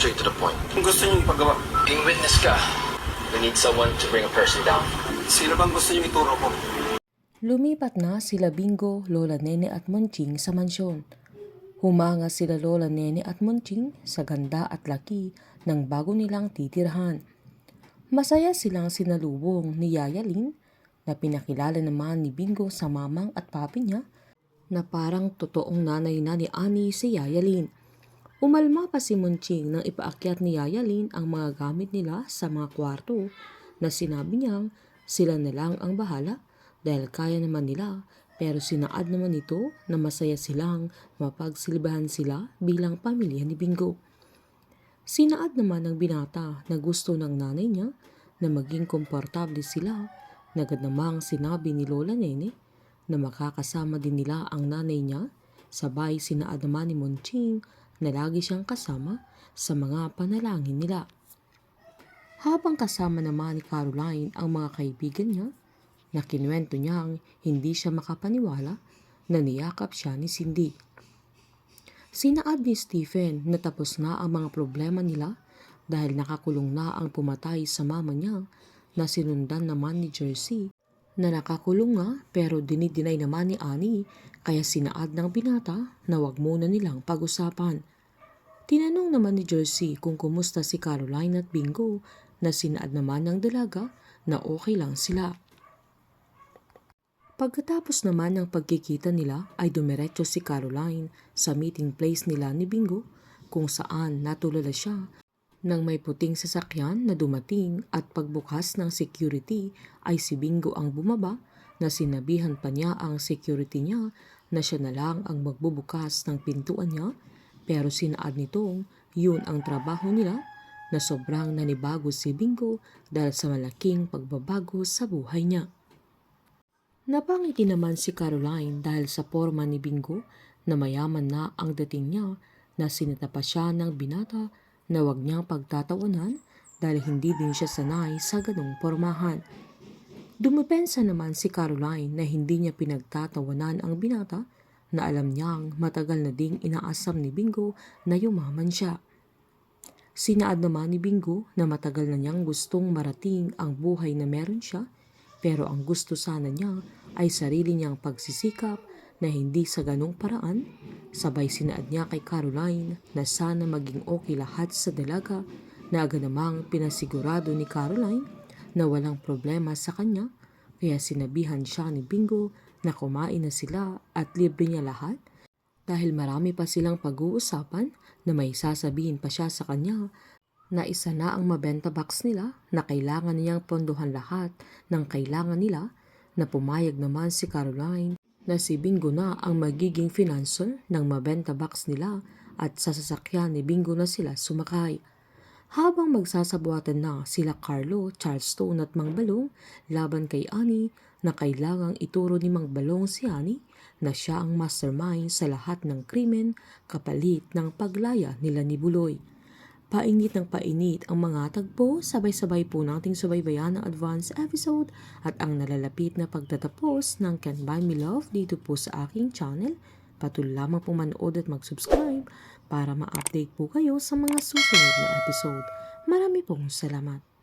straight to the point. Kung gusto niyong ipagawa, Being witness ka, we need someone to bring a person down. sino bang gusto niyong ituro ko? Lumipat na sila Bingo, Lola Nene at Monching sa mansyon. Humanga sila Lola Nene at Monching sa ganda at laki ng bago nilang titirhan. Masaya silang sinalubong ni Yaya Lynn na pinakilala naman ni Bingo sa mamang at papi niya na parang totoong nanay na ni Annie si Yaya Lynn. Umalma pa si Monching nang ipaakyat ni Yaya Lynn ang mga gamit nila sa mga kwarto na sinabi niyang sila na lang ang bahala dahil kaya naman nila, pero sinaad naman ito na masaya silang mapagsilbahan sila bilang pamilya ni Bingo. Sinaad naman ng binata na gusto ng nanay niya na maging komportable sila. Agad namang sinabi ni Lola Nene na makakasama din nila ang nanay niya, sabay sinaad naman ni Monching na lagi siyang kasama sa mga panalangin nila. Habang kasama naman ni Caroline ang mga kaibigan niya, na kinuwento niyang hindi siya makapaniwala na niyakap siya ni Cindy. Sinaad ni Stephen na tapos na ang mga problema nila dahil nakakulong na ang pumatay sa mama niya, na sinundan naman ni Jersey na nakakulong nga pero dinidinay naman ni Annie, kaya sinaad ng binata na wag muna nilang pag-usapan. Tinanong naman ni Jersey kung kumusta si Caroline at Bingo, na sinaad naman ng dalaga na okay lang sila. Pagkatapos naman ng pagkikita nila ay dumiretso si Caroline sa meeting place nila ni Bingo, kung saan natulala siya nang may puting sasakyan na dumating, at pagbukas ng security ay si Bingo ang bumaba, na sinabihan pa niya ang security niya na siya na lang ang magbubukas ng pintuan niya, pero sinaad nitong yun ang trabaho nila, na sobrang nanibago si Bingo dahil sa malaking pagbabago sa buhay niya. Napangiti naman si Caroline dahil sa porma ni Bingo na mayaman na ang dating niya, na sinita pa siya ng binata na wag niyang pagtatawanan dahil hindi din siya sanay sa ganong pormahan. Dumepensa naman si Caroline na hindi niya pinagtatawanan ang binata, na alam niyang matagal na ding inaasam ni Bingo na yumaman siya. Sinaad naman ni Bingo na matagal na niyang gustong marating ang buhay na meron siya, pero ang gusto sana niya ay sarili niyang pagsisikap na hindi sa ganong paraan. Sabay sinaad niya kay Caroline na sana maging okay lahat sa dalaga, na agad namang pinasigurado ni Caroline na walang problema sa kanya, kaya sinabihan siya ni Bingo na kumain na sila at libre niya lahat dahil marami pa silang pag-uusapan, na may sasabihin pa siya sa kanya na isa na ang mabenta box nila, na kailangan niyang pondohan lahat ng kailangan nila, na pumayag naman si Caroline na si Bingo na ang magiging financier ng mabenta box nila, at sa sasakyan ni Bingo na sila sumakay. Habang magsasabuatan na sila Carlo, Charleston at Mang Balong laban kay Annie, na kailangang ituro ni Mang Balong si Annie na siya ang mastermind sa lahat ng krimen kapalit ng paglaya nila ni Buloy. Painit ng painit ang mga tagpo, sabay-sabay po nating subaybayan ang advance episode at ang nalalapit na pagtatapos ng Can't Buy Me Love dito po sa aking channel. Patuloy lamang po manood at mag-subscribe para ma-update po kayo sa mga susunod na episode. Marami pong salamat.